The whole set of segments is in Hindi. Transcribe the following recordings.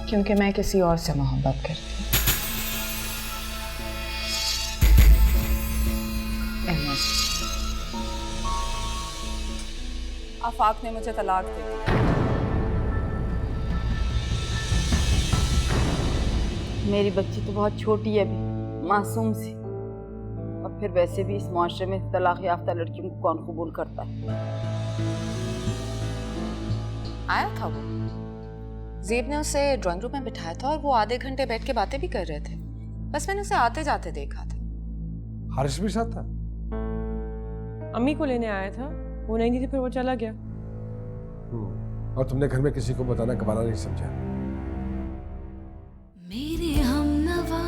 क्योंकि मैं किसी और से मोहब्बत करती हूँ। अहमद, आफाक ने मुझे तलाक दे दी। मेरी बच्ची तो बहुत छोटी है अभी, मासूम सी। और फिर वैसे भी इस मुआशरे में तलाक याफ्ता लड़कियों को कौन कबूल करता है। आया था वो, ज़ेब ने उसे ड्राइंग रूम में बिठाया था और वो आधे घंटे बैठ के बातें भी कर रहे थे। बस मैंने उसे आते जाते देखा था। हारिस भी साथ था? अम्मी को लेने आया था, वो नहीं थी, फिर वो चला गया। और तुमने घर में किसी को बताना गवारा नहीं समझा? मेरे हमनवा।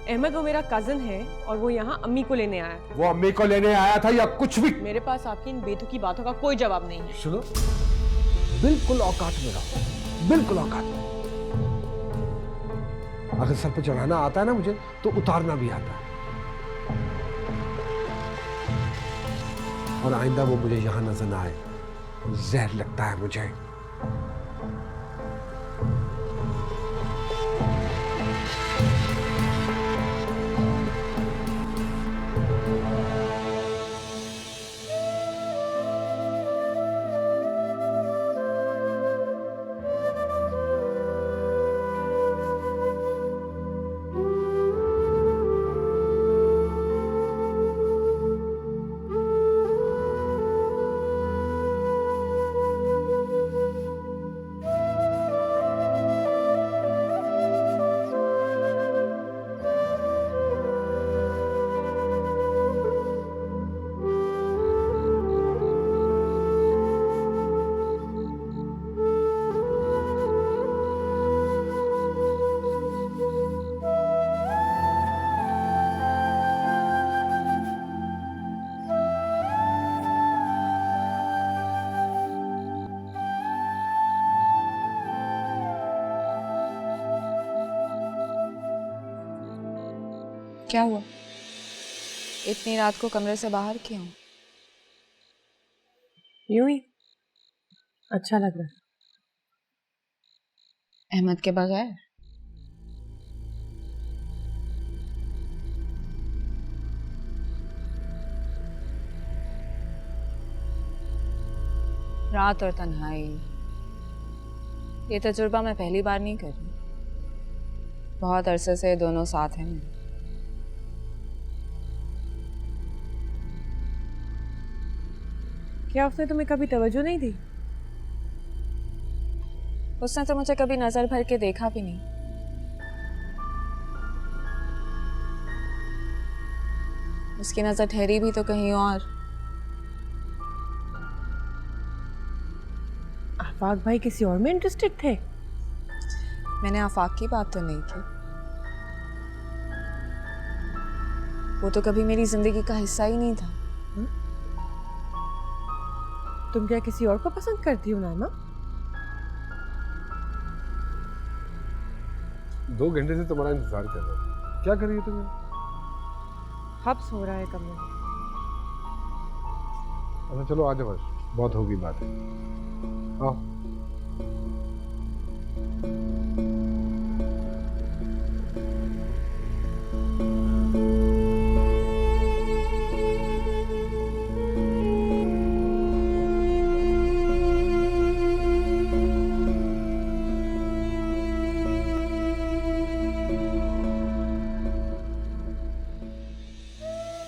अहमद वो मेरा कजन है और वो यहाँ अम्मी को लेने आया था। वो अम्मी को लेने आया था या कुछ भी? मेरे पास आपकी इन बेतुकी बातों का कोई जवाब नहीं है। सुनो, बिल्कुल औकात में रहो, बिल्कुल औकात में। अगर सर पे चढ़ाना आता है ना मुझे, तो उतारना भी आता है। और आइंदा वो मुझे यहां नजर ना आए, जहर लगता है मुझे। क्या हुआ? इतनी रात को कमरे से बाहर क्यों? यूं ही अच्छा लग रहा है। अहमद के बगैर? रात और तन्हाई, ये तजुर्बा मैं पहली बार नहीं कर रही। बहुत अरसे से दोनों साथ हैं मेरे। क्या उसने तुम्हें कभी तवज्जो नहीं दी? उसने तो मुझे कभी नजर भर के देखा भी नहीं। उसकी नजर ठहरी भी तो कहीं और। आफाक भाई किसी और में इंटरेस्टेड थे? मैंने आफाक की बात तो नहीं की। वो तो कभी मेरी जिंदगी का हिस्सा ही नहीं था। तुम क्या किसी और को पसंद करती हो नामा? 2 घंटे से तुम्हारा इंतजार कर रहा हूं। क्या कर रही है तुम? हब्स हो रहा है कमरे में। अच्छा चलो आ जाओ, बस बहुत होगी बातें। आओ।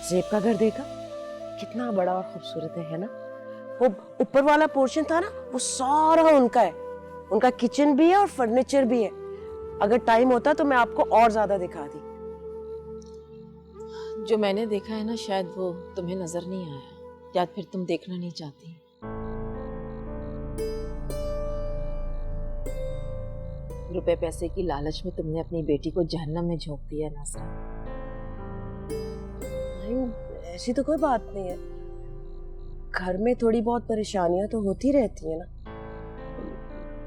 ज़ेब का घर देखा, कितना बड़ा और खूबसूरत है ना? वो ऊपर वाला पोर्शन था ना, वो सारा उनका है। उनका किचन भी है और फर्नीचर भी है। अगर टाइम होता तो मैं आपको और ज्यादा दिखाती। जो मैंने देखा है ना, शायद वो तुम्हें नजर नहीं आया, या फिर तुम देखना नहीं चाहती। रुपए पैसे की लालच में तुमने अपनी बेटी को जहन्नम में झोंक दिया नाज़रा। ऐसी तो कोई बात नहीं है, घर में थोड़ी बहुत परेशानियां तो होती रहती है ना।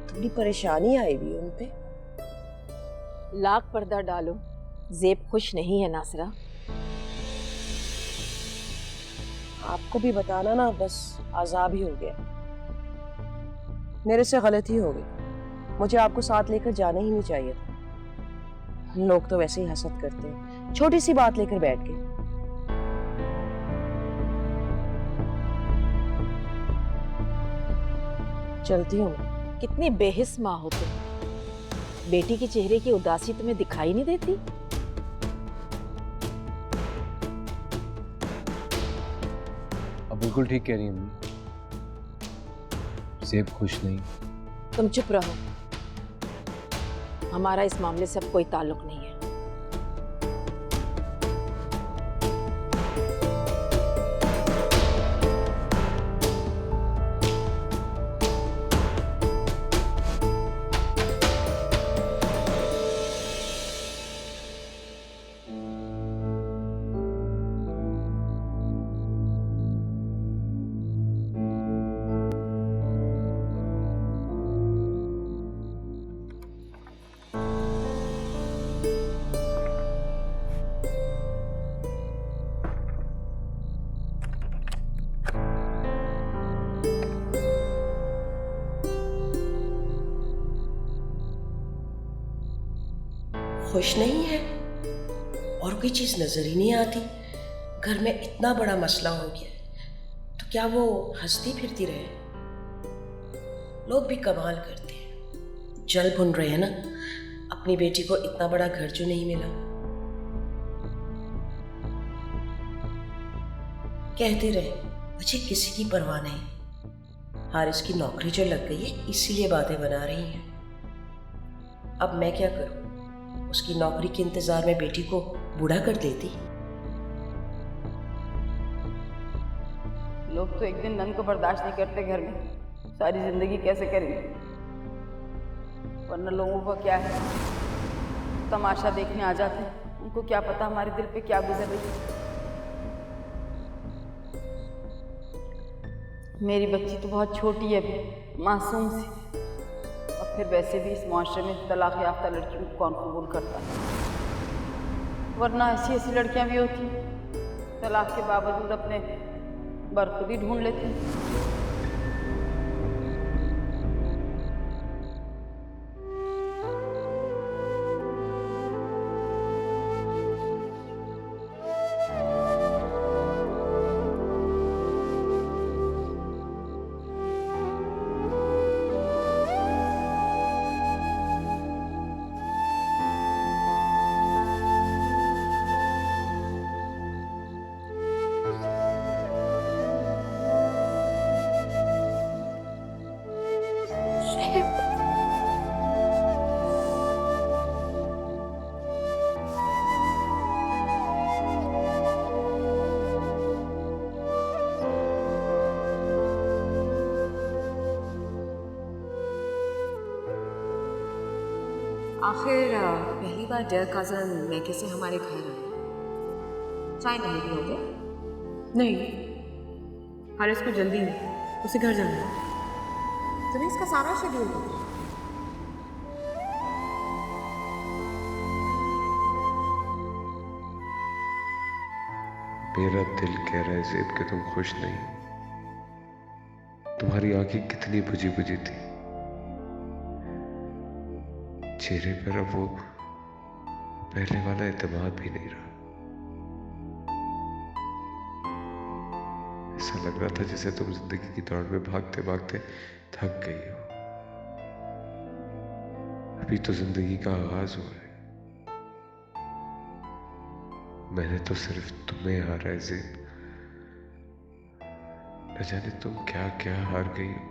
थोड़ी परेशानी आई हुई है उन पे। लाख पर्दा डालो, ज़ेब खुश नहीं है नाज़रा। आपको भी बताना ना बस अजाब ही हो गया। मेरे से गलती हो गई, मुझे आपको साथ लेकर जाना ही नहीं चाहिए था। लोग तो वैसे ही हसद करते हैं, छोटी सी बात लेकर बैठ गए। चलती हूँ। कितनी बेहिस माँ हो तुम। बेटी के चेहरे की उदासी तुम्हें दिखाई नहीं देती? अब बिल्कुल ठीक कह रही हैं अम्मी। ज़ेब खुश नहीं। तुम चुप रहो, हमारा इस मामले से अब कोई ताल्लुक नहीं है। खुश नहीं है और कोई चीज नजर ही नहीं आती। घर में इतना बड़ा मसला हो गया तो क्या वो हंसती फिरती रहे? लोग भी कमाल करते हैं, जल भुन रहे हैं ना। अपनी बेटी को इतना बड़ा घर जो नहीं मिला। कहते रहे मुझे किसी की परवाह नहीं। हारिस की नौकरी जो लग गई है इसीलिए बातें बना रही हैं। अब मैं क्या करूं? उसकी नौकरी के इंतजार में बेटी को बूढ़ा कर देती। लोग तो एक दिन नंद को बर्दाश्त नहीं करते घर में, सारी जिंदगी कैसे करेंगे? वरना लोगों का क्या है, तमाशा देखने आ जाते हैं, उनको क्या पता हमारे दिल पे क्या गुजर रही है। मेरी बच्ची तो बहुत छोटी है अभी, मासूम सी। और फिर वैसे भी इस मुआशरे में तलाक याफ्ता लड़कियों को कौन कबूल करता है? वरना ऐसी ऐसी लड़कियां भी होती हैं, तलाक के बावजूद अपने बर खुद ही ढूंढ लेती हैं। आखिर पहली बार डियर कज़न मैके से हमारे घर आए, चाय नहीं पियोगे? नहीं, हारिस को जल्दी नहीं, उसे घर जाना है। तुम्हें इसका सारा शेड्यूल पता है? मेरा दिल कह रहा है ज़ेब कि तुम खुश नहीं। तुम्हारी आंखें कितनी बुझी बुझी थी, चेहरे पर अब वो पहले वाला एतमाद भी नहीं रहा। ऐसा लग रहा था जैसे तुम जिंदगी की दौड़ में भागते भागते थक गई हो। अभी तो जिंदगी का आगाज हुआ है। मैंने तो सिर्फ तुम्हें हारा है ज़ेब। न जाने तुम क्या क्या हार गई हो।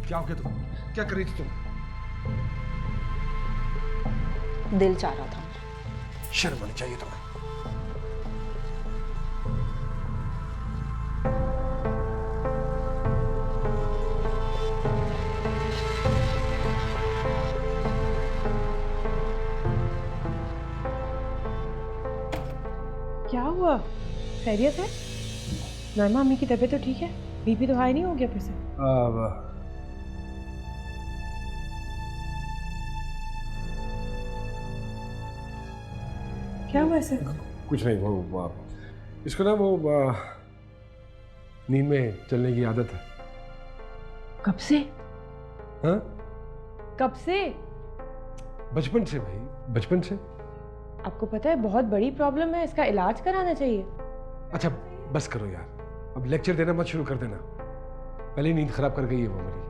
क्या हो गया तुम? क्या कर रही थी तुम? दिल चाह रहा था। शर्म आनी चाहिए तुम्हें। क्या हुआ? खैरियत है? नरमा अम्मी की तबीयत तो ठीक है? बीपी तो हाई नहीं हो गया फिर से? क्या हुआ ऐसे? कुछ नहीं, वो इसको ना वो नींद में चलने की आदत है। कब से? हाँ? कब से? बचपन से भाई, बचपन से। आपको पता है बहुत बड़ी प्रॉब्लम है, इसका इलाज कराना चाहिए। अच्छा बस करो यार, अब लेक्चर देना मत शुरू कर देना। पहले ही नींद खराब कर गई है वो मेरी।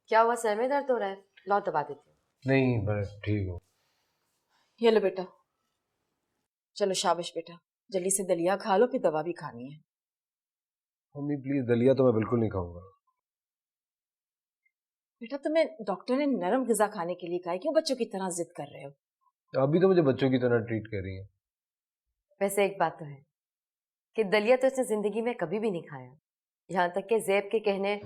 क्या हुआ, सर में दर्द हो रहा है? लो दबा देती हूँ। नहीं मैं ठीक हूँ। ये लो बेटा, चलो शाबाश बेटा, जल्दी से दलिया खा लो, फिर दवा भी खानी है। मम्मी प्लीज, दलिया तो मैं बिल्कुल नहीं खाऊंगा। बेटा तुम्हें डॉक्टर ने नरम ग़िज़ा खाने के लिए कहा है, क्यों बच्चों की तरह जिद कर रहे हो? अभी तो मुझे बच्चों की तरह ट्रीट कर रही है। वैसे एक बात तो है कि दलिया तो इसने जिंदगी में कभी भी नहीं खाया, यहाँ तक कि ज़ैब के कहने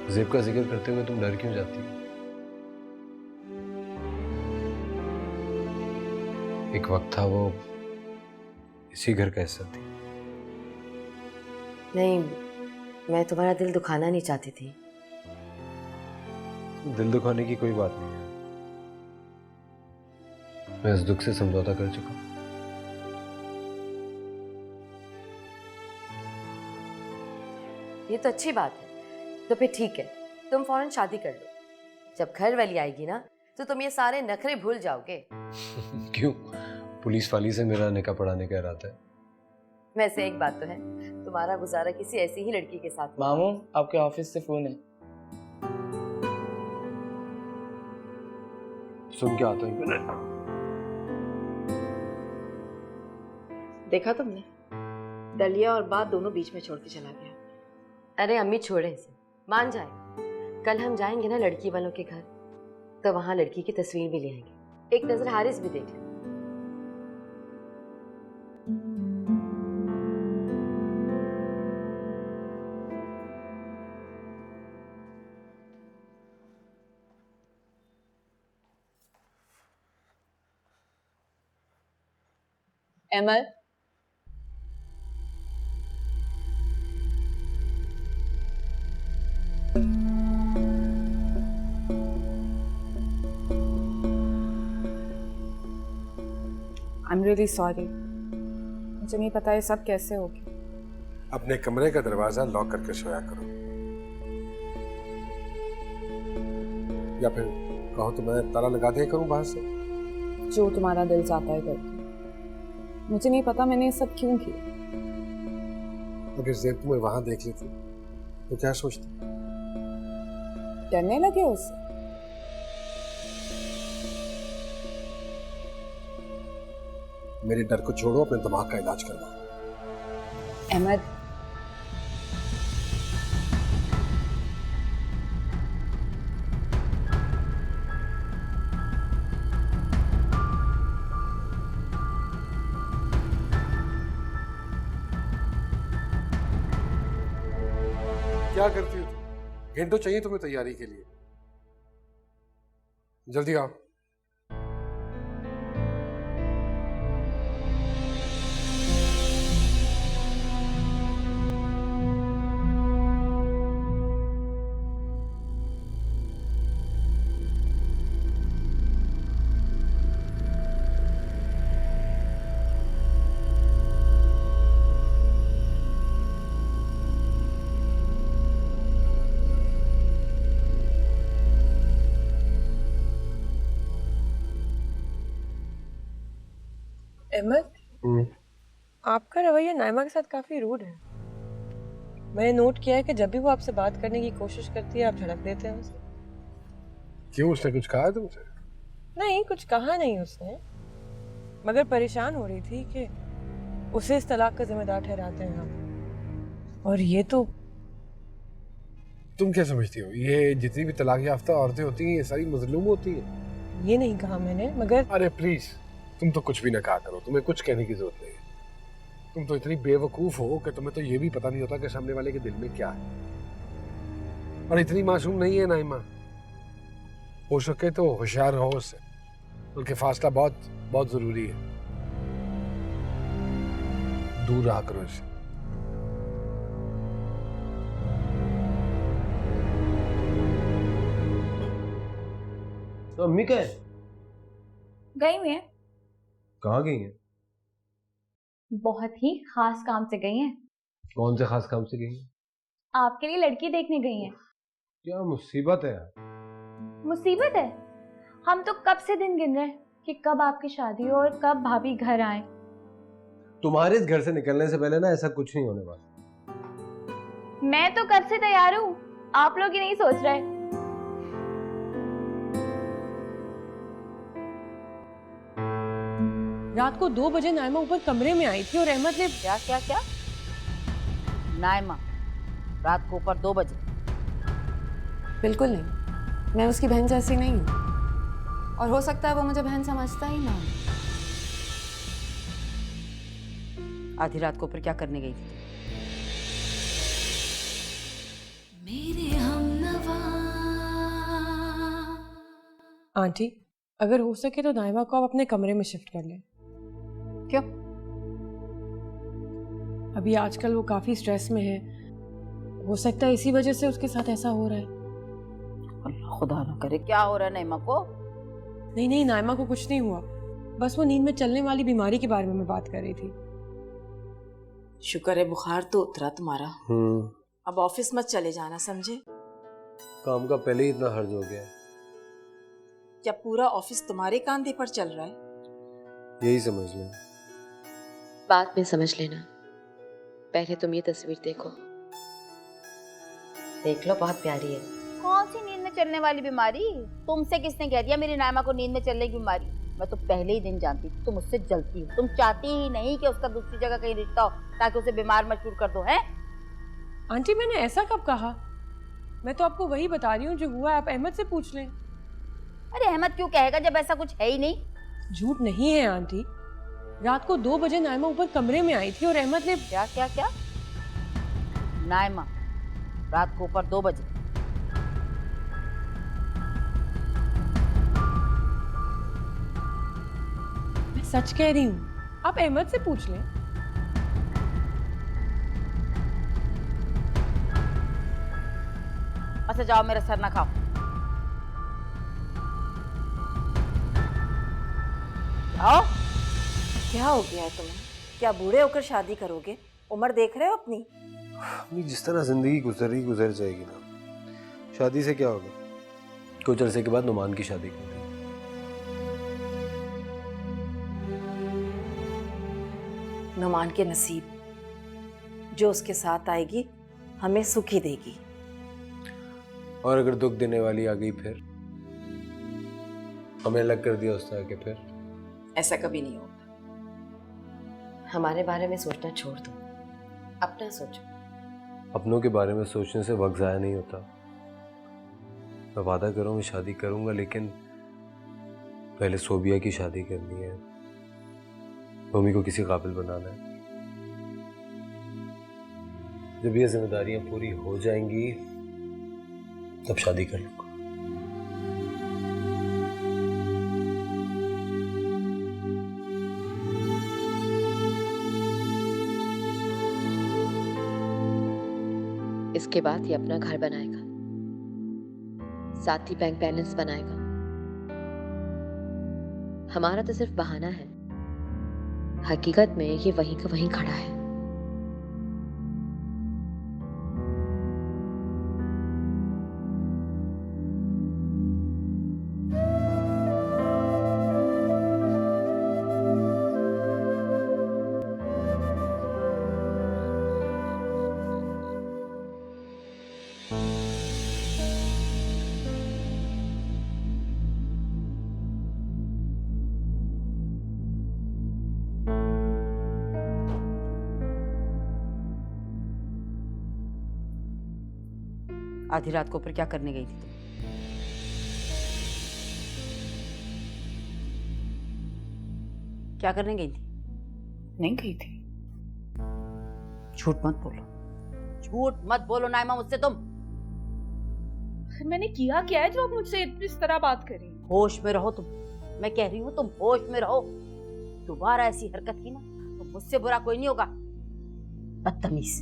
ज़ेब का जिक्र करते हुए तुम डर क्यों जाती हो? एक वक्त था वो इसी घर का हिस्सा थी। नहीं, मैं तुम्हारा दिल दुखाना नहीं चाहती थी। दिल दुखाने की कोई बात नहीं है, मैं इस दुख से समझौता कर चुका हूं। ये तो अच्छी बात है, तो फिर ठीक है, तुम फौरन शादी कर लो। जब घर वाली आएगी ना तो तुम ये सारे नखरे भूल जाओगे। क्यों? पुलिस वाली से मेरा निकाह पढ़ाने का इरादा है। वैसे एक बात तो है, तुम्हारा गुजारा किसी ऐसी ही लड़की के साथ होगा। मामू आपके ऑफिस से फोन है। सुन के आता हूँ। देखा तुमने, दलिया और बात दोनों बीच में छोड़ के चला गया। अरे अम्मी छोड़े इसे, मान जाए। कल हम जाएंगे ना लड़की वालों के घर, तो वहां लड़की की तस्वीर भी ले आएंगे, एक नजर हारिस भी देख ले। अमर, आई एम रियली सॉरी, मुझे नहीं पता ये सब कैसे हो गया। अपने कमरे का दरवाजा लॉक करके सोया करो, या फिर कहो तो मैं ताला लगा दिया करूं बाहर से। जो तुम्हारा दिल चाहता है करके, मुझे नहीं पता मैंने ये सब क्यों किया। अगर ज़ेब तुम्हें वहां देख लेती तो क्या सोचती? डरने लगे उससे? मेरे डर को छोड़ो, अपने दिमाग का इलाज करवाओ। अहमद, क्या करती हो तुम? घंटों चाहिए तुम्हें तैयारी के लिए। जल्दी आओ। अहमद, आपका रवैया नाइमा के साथ काफी रूड है। मैंने नोट किया है कि जब भी वो आपसे बात करने की कोशिश करती है आप झड़क देते हैं उसे। क्यों, उसने कुछ कहा तुमसे? नहीं, कुछ कहा नहीं उसने, मगर परेशान हो रही थी कि उसे इस तलाक का जिम्मेदार ठहराते हैं हम। और ये तो तुम क्या समझती हो, ये जितनी भी तलाक याफ्ता औरतें होती हैं ये सारी मजलूम होती हैं? ये नहीं कहा मैंने, मगर अरे प्लीज, तुम तो कुछ भी ना कहा करो, तुम्हें कुछ कहने की जरूरत नहीं है। तुम तो इतनी बेवकूफ हो कि तुम्हें तो ये भी पता नहीं होता कि सामने वाले के दिल में क्या है। और इतनी मासूम नहीं है नाइमा, हो सके तो होशियार रहो उससे, बल्कि फासला बहुत बहुत जरूरी है। दूर रहा करो इससे। तो अम्मी क्या है? गई हुई है, कहाँ गई हैं? बहुत ही खास काम से गई हैं। कौन से खास काम से गई हैं? आपके लिए लड़की देखने गई हैं। क्या मुसीबत है यार। मुसीबत है? हम तो कब से दिन गिन रहे हैं कि कब आपकी शादी हो और कब भाभी घर आए। तुम्हारे इस घर से निकलने से पहले ना ऐसा कुछ नहीं होने वाला। मैं तो कब से तैयार हूँ, आप लोग ही नहीं सोच रहे। रात को 2 बजे नाइमा ऊपर कमरे में आई थी और अहमद ने क्या क्या क्या? नाइमा रात को ऊपर 2 बजे? बिल्कुल नहीं, मैं उसकी बहन जैसी नहीं हूँ, और हो सकता है वो मुझे बहन समझता ही ना। आधी रात को ऊपर क्या करने गई थी? मेरे हमनवा। आंटी, अगर हो सके तो नाइमा को आप अपने कमरे में शिफ्ट कर लें। क्यों? अभी आजकल वो काफी स्ट्रेस में है, हो सकता है इसी वजह से उसके साथ ऐसा हो रहा है। अल्लाह खुदा ना करे। क्या हो रहा है नाइमा को? नहीं नहीं, नाइमा को कुछ नहीं हुआ, बस वो नींद में चलने वाली बीमारी के बारे में मैं बात कर रही थी। शुक्र है बुखार तो उतरा तुम्हारा। अब ऑफिस मत चले जाना, समझे? काम का पहले ही इतना हर्ज हो गया है। क्या पूरा ऑफिस तुम्हारे कांधे पर चल रहा है? यही समझ लें। बाद में समझ लेना, पहले तुम ये तस्वीर देखो। देख लो, बहुत प्यारी है। कौन सी नींद में चलने वाली बीमारी? तुमसे किसने कह दिया मेरी नाइमा को नींद में चलने की बीमारी? मैं तो पहले ही दिन जानती थी तुम उससे जलती हो। तुम चाहती ही नहीं कि उसका दूसरी जगह कहीं रिश्ता हो ताकि उसे बीमार मजबूर कर दो। है आंटी, मैंने ऐसा कब कहा? मैं तो आपको वही बता रही हूँ जो हुआ, आप अहमद से पूछ लें। अरे अहमद क्यों कहेगा जब ऐसा कुछ है ही नहीं? झूठ नहीं है आंटी, रात को 2 बजे नाइमा ऊपर कमरे में आई थी और अहमद ने क्या क्या क्या? नाइमा रात को ऊपर 2 बजे? मैं सच कह रही हूँ, आप अहमद से पूछ लें। अच्छा जाओ, मेरा सर ना खाओ। आओ। क्या हो गया है तुम्हें? क्या बूढ़े होकर शादी करोगे? उम्र देख रहे हो अपनी? अम्मी, जिस तरह जिंदगी गुजर जाएगी ना, शादी से क्या होगा? कुछ अरसे के बाद नुमान की शादी कर देंगे। नुमान के नसीब, जो उसके साथ आएगी हमें सुख ही देगी। और अगर दुख देने वाली आ गई फिर? हमें अलग कर दिया उस तरह के फिर? ऐसा कभी नहीं होगा। हमारे बारे में सोचना छोड़ दो, अपना सोचो। अपनों के बारे में सोचने से वक्त ज़ाया नहीं होता। मैं वादा कर रहा हूँ, मैं शादी करूँगा, लेकिन पहले सोबिया की शादी करनी है। मम्मी को किसी काबिल बनाना है। जब ये जिम्मेदारियां पूरी हो जाएंगी तब शादी कर लूंगा। इसके बाद ये अपना घर बनाएगा, साथ ही बैंक बैलेंस बनाएगा। हमारा तो सिर्फ बहाना है, हकीकत में ये वहीं का वहीं खड़ा है। आधी रात को ऊपर क्या करने गई थी तुम? क्या करने गई थी? नहीं गई थी। झूठ मत बोलो, झूठ मत बोलो नाइमा मुझसे तुम। मैंने किया क्या है जो आप मुझसे इस तरह बात करी? होश में रहो तुम, मैं कह रही हूँ तुम होश में रहो। दोबारा ऐसी हरकत की ना तो मुझसे बुरा कोई नहीं होगा। बदतमीज।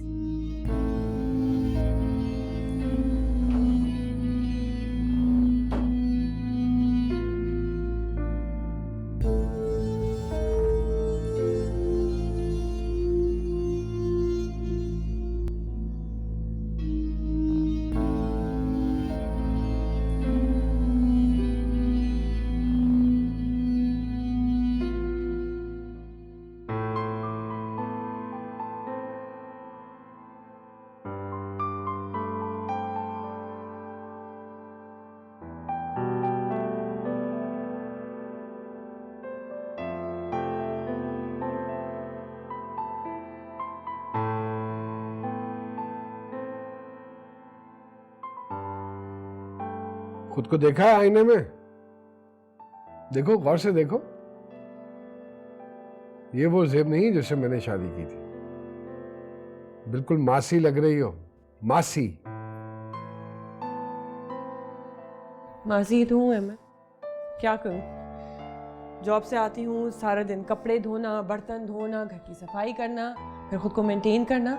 खुद को देखा है आईने में? देखो, गौर से देखो। ये वो ज़ेब नहीं जिससे मैंने शादी की थी। बिल्कुल मासी लग रही हो, मासी। मासी तो हूँ मैं, क्या करूँ? जॉब से आती हूँ, सारा दिन कपड़े धोना, बर्तन धोना, घर की सफाई करना, फिर खुद को मेंटेन करना।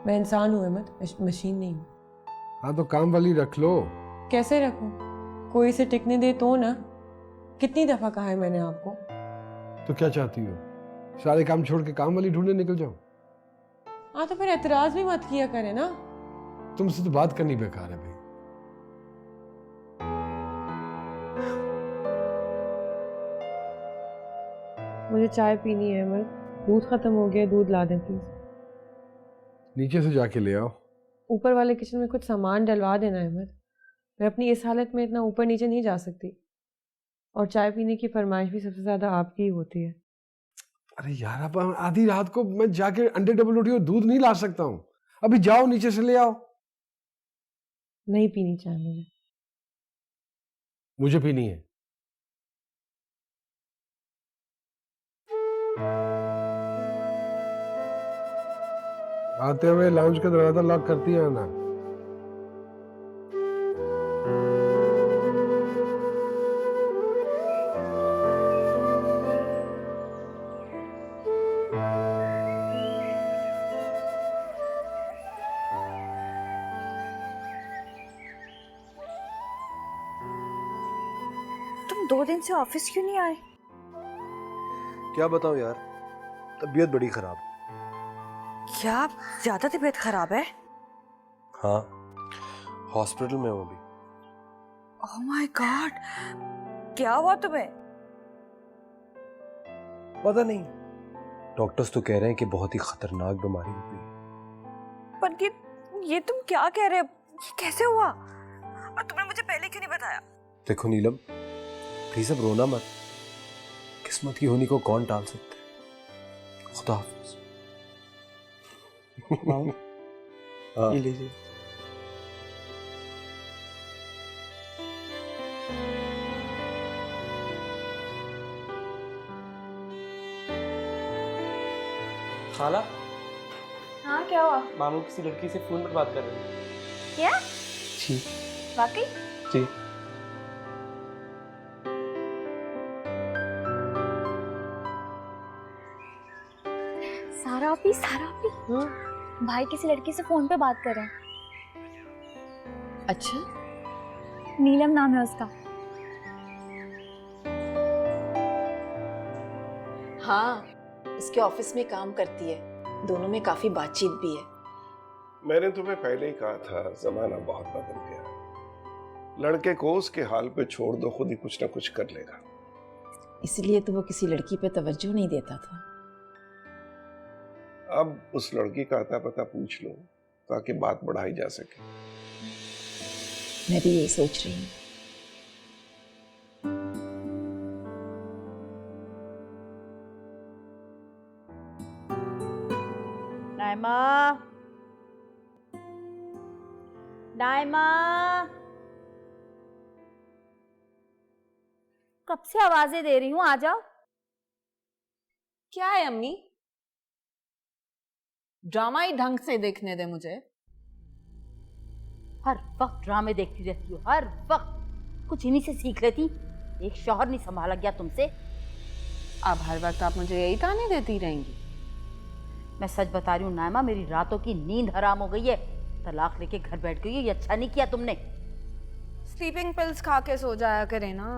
मैं इंसान हूँ अहमद, मशीन नहीं हूँ। हाँ तो काम वाली रख लो। कैसे रखूँ? कोई इसे टिकने दे तो ना। कितनी दफा कहा है मैंने आपको। तो क्या चाहती हो, सारे काम छोड़ के काम वाली ढूंढने निकल जाओ? हाँ तो फिर एतराज भी मत किया करे ना। तुमसे तो बात करनी बेकार है भाई। मुझे चाय पीनी है अहमद, दूध खत्म हो गया, दूध ला दें प्लीज। नीचे से जाके ले आओ। ऊपर वाले किचन में कुछ सामान डलवा देना अहमद। मैं अपनी इस हालत में इतना ऊपर नीचे नहीं जा सकती, और चाय पीने की फरमाइश भी सबसे ज्यादा आपकी ही होती है। अरे यार, अब आधी रात को मैं जाके अंडे डबल रोटी और दूध नहीं ला सकता हूँ। अभी जाओ नीचे से ले आओ। नहीं पीनी चाय मुझे पीनी है। आते हुए लाउंज का दरवाजा लॉक करती है ना। तुम 2 दिन से ऑफिस क्यों नहीं आए? क्या बताऊं यार, तबीयत बड़ी खराब। क्या ज्यादा तबीयत खराब है? हाँ, हॉस्पिटल में हूँ अभी। ओह माय गॉड, क्या हुआ तुम्हें? पता नहीं, डॉक्टर्स तो कह रहे हैं कि बहुत ही खतरनाक बीमारी हो गई। पर ये तुम क्या कह रहे हो? ये कैसे हुआ? और तुमने मुझे पहले क्यों नहीं बताया? देखो नीलम, प्लीज अब रोना मत। किस्मत की होनी को कौन टाल सकता है। खुदा हाफिज। ये लीजिए। खाला, हाँ क्या हुआ? मामू किसी लड़की से फोन पर बात कर रहे हैं। क्या? जी। वाकई? जी। सारा आपी भाई किसी लड़की से फोन पे बात कर रहे हैं। अच्छा, नीलम नाम है उसका। हाँ, उसके ऑफिस में काम करती है, दोनों में काफी बातचीत भी है। मैंने तुम्हें पहले ही कहा था, जमाना बहुत बदल गया। लड़के को उसके हाल पे छोड़ दो, खुद ही कुछ ना कुछ कर लेगा। इसलिए तो वो किसी लड़की पे तवज्जो नहीं देता था। अब उस लड़की का अता पता पूछ लो ताकि बात बढ़ाई जा सके। मैं भी यही सोच रही हूँ। नाइमा, नाइमा, कब से आवाजें दे रही हूँ, आ जाओ। क्या है अम्मी? ड्रामा ही ढंग से देखने दे मुझे। हर वक्त ड्रामे देखती रहती हो, हर वक्त कुछ इन्हीं से सीख लेती। एक शौहर नहीं संभाला गया तुमसे। अब हर वक्त आप मुझे यही ताने देती रहेंगी? मैं सच बता रही हूँ नाइमा, मेरी रातों की नींद हराम हो गई है। तलाक लेके घर बैठ गई हो, ये अच्छा नहीं किया तुमने। स्लीपिंग पिल्स खा के सो जाया करे ना।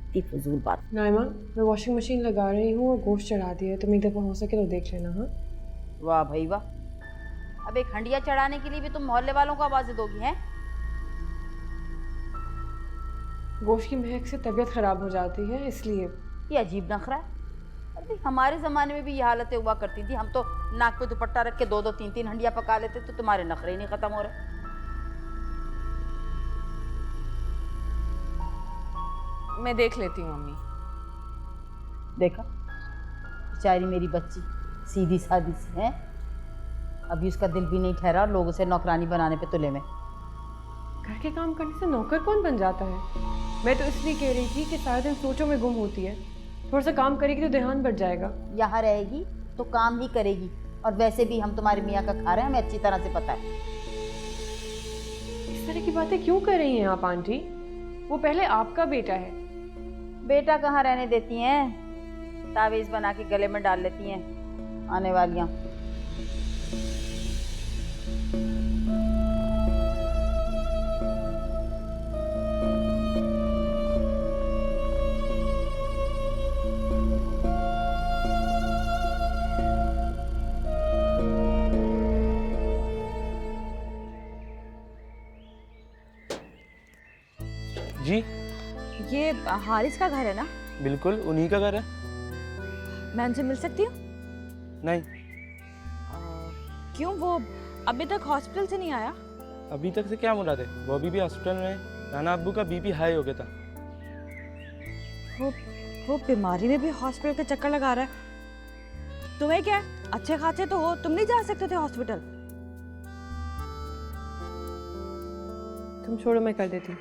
इतनी फजूल बात। नाइमा, मैं वॉशिंग मशीन लगा रही हूँ और गोश्त चढ़ा दिया है, तुम एक दफ़ा हो सके तो देख लेना। हाँ, वाह भाई वाह। अब एक हंडिया चढ़ाने के लिए भी तुम मोहल्ले वालों को आवाजें दोगी हैं? गोश्त की महक से तबीयत खराब हो जाती है, इसलिए। ये अजीब नखरा है। अरे हमारे जमाने में भी ये हालतें हुआ करती थी। हम तो नाक पे दुपट्टा रख के 2-2 3-3 हंडिया पका लेते, तो तुम्हारे नखरे ही नहीं खत्म हो रहे। मैं देख लेती हूँ अम्मी। देखा, बेचारी मेरी बच्ची सीधी सादी सी है, अभी उसका दिल भी नहीं ठहरा, लोग उसे नौकरानी बनाने पे तुले में। घर के काम करने से नौकर कौन बन जाता है? मैं तो इसलिए कह रही थी कि सारा दिन सोचों में गुम होती है, थोड़ा सा काम करेगी तो ध्यान बढ़ जाएगा। यहाँ रहेगी तो काम ही करेगी, और वैसे भी हम तुम्हारे मियाँ का खा रहे हैं, हमें अच्छी तरह से पता है। इस तरह की बातें क्यों कर रही हैं आप आंटी? वो पहले आपका बेटा है। बेटा कहाँ रहने देती हैं, तावीज़ बना के गले में डाल लेती हैं आने वालियाँ। जी, ये हारिस का घर है ना? बिल्कुल उन्हीं का घर है। मैं उनसे मिल सकती हूँ? नहीं, क्यों, वो अभी तक हॉस्पिटल से नहीं आया? अभी तक से क्या मुराद है? वो अभी भी हॉस्पिटल में है। नाना अब्बू का बीपी हाई हो गया था। वो बीमारी में भी हॉस्पिटल के चक्कर लगा रहा है। तुम्हें क्या है? अच्छे खासे तो हो, तुम नहीं जा सकते थे हॉस्पिटल? तुम छोड़ो, मैं कर देती हूँ।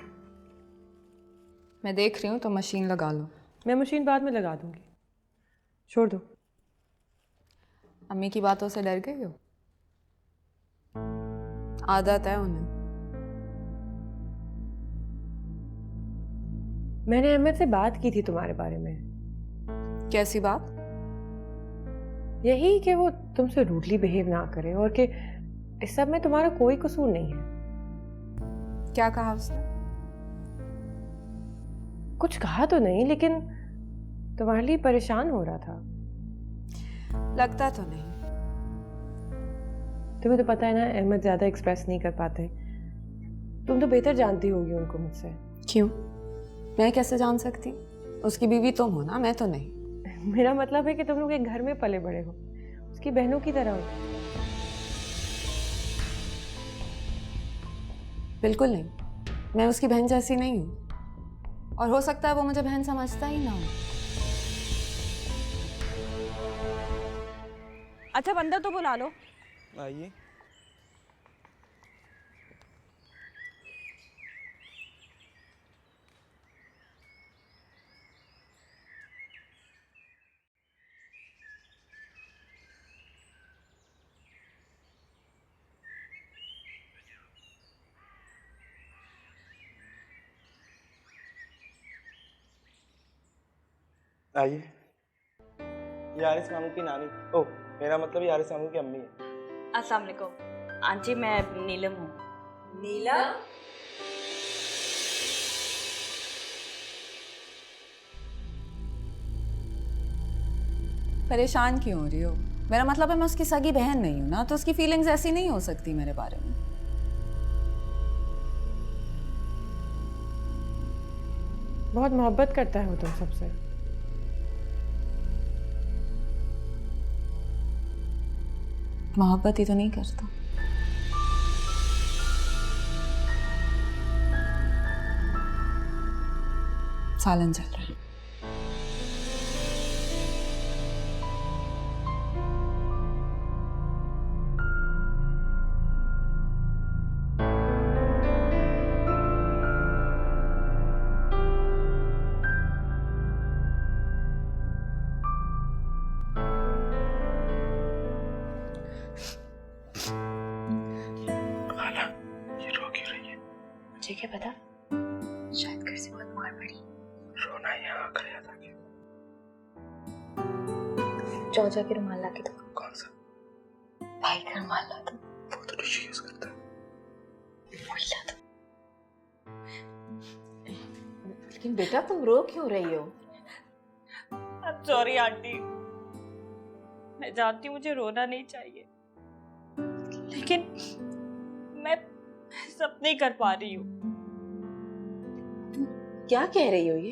मैं देख रही हूँ तो मशीन लगा लो। मैं मशीन बाद में लगा दूंगी, छोड़ दो। अम्मी की बातों से डर गई हो? आदत है उन्हें। मैंने अहमद से बात की थी तुम्हारे बारे में। कैसी बात? यही कि वो तुमसे रूडली बिहेव ना करे और कि इस सब में तुम्हारा कोई कसूर नहीं है। क्या कहा उसने? कुछ कहा तो नहीं, लेकिन तुम्हारे लिए परेशान हो रहा था। लगता तो नहीं। तुम्हें तो पता है ना, अहमद ज्यादा एक्सप्रेस नहीं कर पाते। तुम तो बेहतर जानती होगी उनको मुझसे। क्यों? मैं कैसे जान सकती? उसकी बीवी तुम हो ना, मैं तो नहीं। मेरा मतलब है कि तुम लोग एक घर में पले बड़े हो, उसकी बहनों की तरह हो। बिल्कुल नहीं, मैं उसकी बहन जैसी नहीं हूँ, और हो सकता है वो मुझे बहन समझता ही ना हो। अच्छा, बंदर तो बुला लो। आइए। आइए। ये हारिस मामू की नानी, ओ मेरा मतलब ये हारिस मामू की अम्मी है। अस्सलाम वालेकुम आंटी, मैं नीलम हूँ। नीलम? परेशान क्यों हो रही हो? मेरा मतलब है मैं उसकी सगी बहन नहीं हूं ना, तो उसकी फीलिंग्स ऐसी नहीं हो सकती मेरे बारे में। बहुत मोहब्बत करता है वो तुम सबसे। मोहब्बत ही तो नहीं करता। सालन चल रहा है। मुझे क्या पता, शायद घर से बहुत मार पड़ी। रोना यहाँ खड़ा था क्या? जाओ जाके रुमाल ला के दो। कौन सा? भाई का रुमाल ला दो। वो तो ऋषि यूज करता है। वही ला दो। लेकिन बेटा तुम रो क्यों रही हो? सॉरी आंटी, मैं जानती हूँ मुझे रोना नहीं चाहिए, लेकिन मैं सब नहीं कर पा रही हूँ। क्या कह रही हो ये?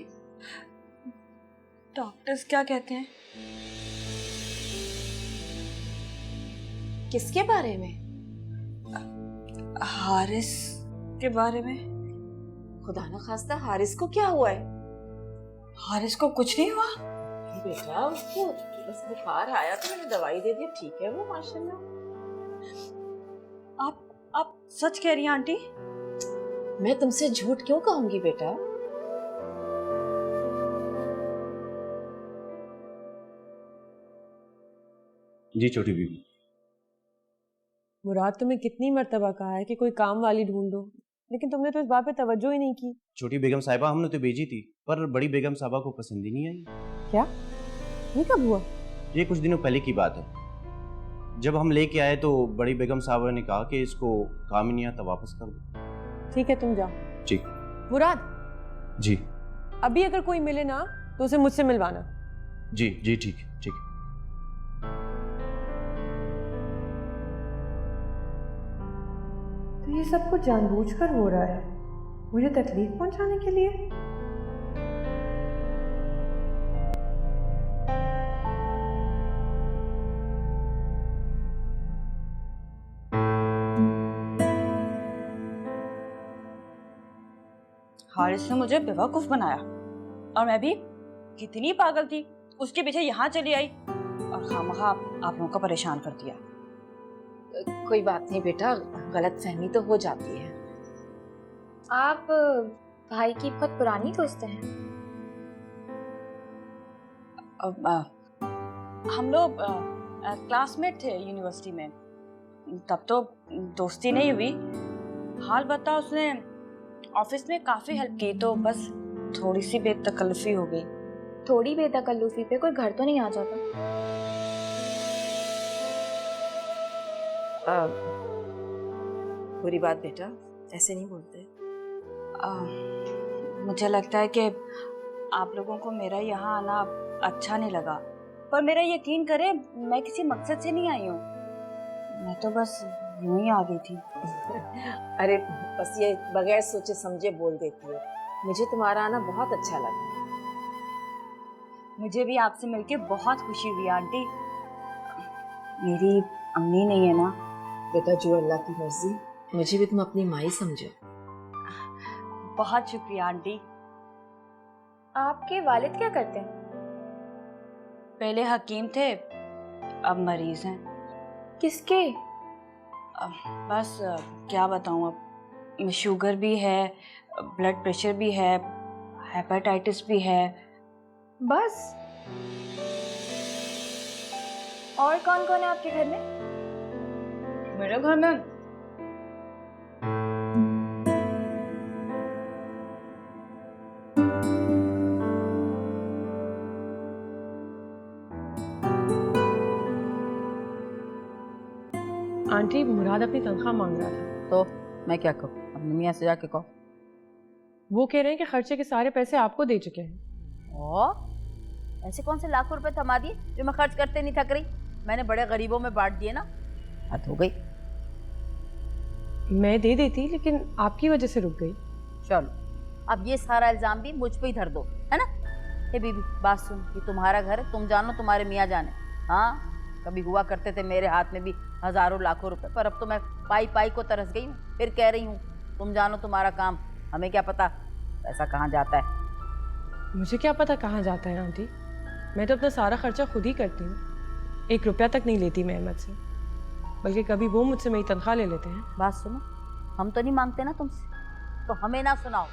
डॉक्टर्स क्या कहते हैं? किसके बारे में? हारिस के बारे में। खुदा न खास्ता हारिस को क्या हुआ है? हारिस को कुछ नहीं हुआ बेटा, उसको बस बुखार आया तो मैंने दवाई दे दी, ठीक है वो माशाल्लाह। आप सच कह रही हैं आंटी? मैं तुमसे झूठ क्यों कहूंगी बेटा? जी छोटी बीबी। मुराद तुम्हें कितनी मर्तबा कहा है कि कोई काम वाली ढूंढ दो, लेकिन तुमने तो इस बात पे तवज्जो ही नहीं की। छोटी बेगम साहिबा हमने तो भेजी थी, पर बड़ी बेगम साहिबा को पसंद ही नहीं आई। क्या? ये कब हुआ? ये कुछ दिनों पहले की बात है। जब हम लेके आए तो बड़ी बेगम साहिबा ने कहा कि इसको काम ही नहीं आता, वापस कर दो। ठीक है, तुम जाओ। जी। मुराद जी। अभी अगर कोई मिले ना तो उसे मुझसे मिलवाना। जी जी ठीक ठीक। तो ये सब कुछ जानबूझकर हो रहा है, मुझे तकलीफ पहुंचाने के लिए। हारिस ने मुझे बेवकूफ बनाया और मैं भी कितनी पागल थी, उसके पीछे यहाँ चली आई और खामखा आप लोगों को परेशान कर दिया। कोई बात नहीं बेटा, गलत फहमी तो हो जाती है। आप भाई की बहुत पुरानी दोस्त हैं। हम लोग क्लासमेट थे यूनिवर्सिटी में, तब तो दोस्ती नहीं हुई। हाल बता, उसने ऑफिस में काफी हेल्प की, तो बस थोड़ी सी बेतकल्लुफी हो गई। थोड़ी बेतकल्लुफी पे कोई घर तो नहीं आ जाता। बुरी बात बेटा, ऐसे नहीं बोलते। मुझे लगता है कि आप लोगों को मेरा यहाँ आना अच्छा नहीं लगा, पर मेरा यकीन करें, मैं किसी मकसद से नहीं आई हूँ। मैं तो बस यूं ही आ गई थी। अरे बस ये बगैर सोचे समझे बोल देती है। मुझे तुम्हारा आना बहुत अच्छा लगा। मुझे भी आपसे मिलके बहुत खुशी हुई आंटी। मेरी अम्मी नहीं है ना? बेटा जो अल्लाह की मर्जी, मुझे भी तुम अपनी माँ ही समझो। बहुत शुक्रिया आंटी। आपके वालिद क्या करते हैं? पहले हकीम थे, अब मरीज हैं। किसके? बस क्या बताऊं, अब शुगर भी है, ब्लड प्रेशर भी है, हेपेटाइटिस भी है। बस? और कौन कौन है आपके घर में? मेरे घर में आंटी मुराद अपनी तनख्वाह मांग रहा था। तो मैं क्या कहूँ, अपनी मियाँ से जाके कहो। वो कह रहे हैं कि खर्चे के सारे पैसे आपको दे चुके हैं। और ऐसे कौन से लाखों रुपए थमा दिए जो मैं खर्च करते नहीं थक रही? मैंने बड़े गरीबों में बांट दिए ना, हद हो गई। मैं दे देती लेकिन आपकी वजह से रुक गई। चलो अब ये सारा इल्जाम भी मुझ पे ही धर दो, है ना? हे बीबी बात सुन, ये तुम्हारा घर है, तुम जानो तुम्हारे मियाँ जाने। हाँ कभी हुआ करते थे मेरे हाथ में भी हजारों लाखों रुपए, पर अब तो मैं पाई पाई को तरस गई हूँ। फिर कह रही हूँ तुम जानो तुम्हारा काम, हमें क्या पता पैसा कहाँ जाता है। मुझे क्या पता कहाँ जाता है आंटी, मैं तो अपना सारा खर्चा खुद ही करती हूँ। 1 रुपया तक नहीं लेती मैं अहमद से, बल्कि कभी वो मुझसे मेरी तनख्वाह ले लेते हैं। बात सुनो, हम तो नहीं मांगते ना तुमसे, तो हमें ना सुनाओ।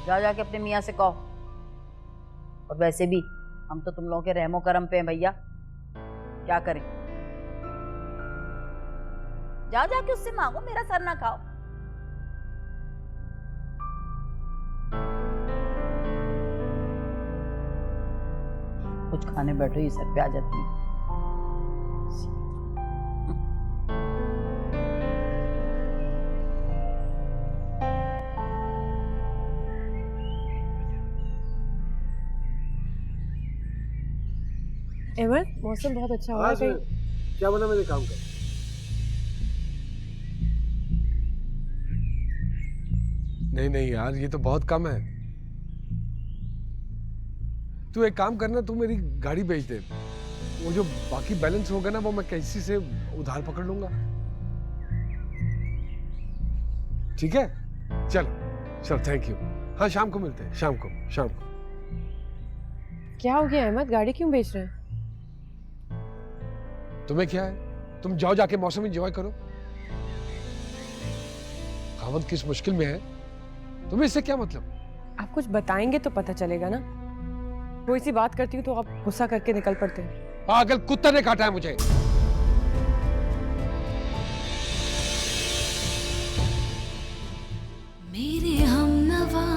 जाओ जाके अपने मियाँ से कहो। और वैसे भी हम तो तुम लोगों के रहमो करम पे हैं भैया, क्या करें? जाओ जाके उससे मांगो, मेरा सर ना खाओ। कुछ खाने बैठो ही सर पे आ जाती है। अहमद मौसम बहुत अच्छा हो रहा है। क्या बना मेरे काम का? नहीं नहीं यार, ये तो बहुत कम है। तू एक काम करना, तू मेरी गाड़ी बेच दे। वो जो बाकी बैलेंस होगा ना, वो मैं किसी से उधार पकड़ लूंगा। ठीक है चलो चल, थैंक यू। हाँ शाम को मिलते हैं, शाम को। क्या हो गया अहमद, गाड़ी क्यों बेच रहे हैं? तुम्हें क्या है, तुम जाओ जाके मौसम एंजॉय करो। खावत किस मुश्किल में है, तुम्हें इससे क्या मतलब? आप कुछ बताएंगे तो पता चलेगा ना। कोई सी बात करती हूँ तो आप गुस्सा करके निकल पड़ते हैं। पागल कुत्ते ने काटा है मुझे। मेरे हमनवा।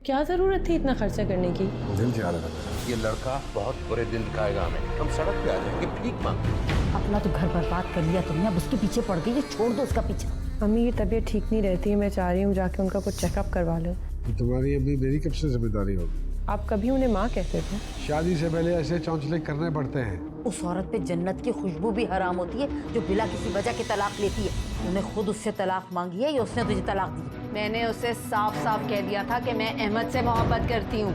क्या जरूरत थी इतना खर्चा करने की? दिल जा रहा था। ये लड़का बहुत बुरे दिन दिखाएगा हमें, हम सड़क पे आ जाएंगे भीख मांगते। अपना तो घर बर्बाद कर लिया तुमने, अब उसके पीछे पड़ गई है, छोड़ दो उसका पीछा। मम्मी की तबीयत ठीक नहीं रहती है, मैं चाह रही हूँ जाके उनका कुछ चेकअप करवा लूँ। तुम्हारी अभी मेरी कब से जिम्मेदारी होगी? आप कभी उन्हें माँ कहते थे। शादी से पहले ऐसे चौंचले करने पड़ते हैं। उस औरत पे जन्नत की खुशबू भी हराम होती है जो बिना किसी वजह के तलाक लेती है। तूने खुद उससे तलाक मांगी है या उसने तुझे तलाक दी? मैंने उसे साफ साफ कह दिया था कि मैं अहमद से मोहब्बत करती हूँ।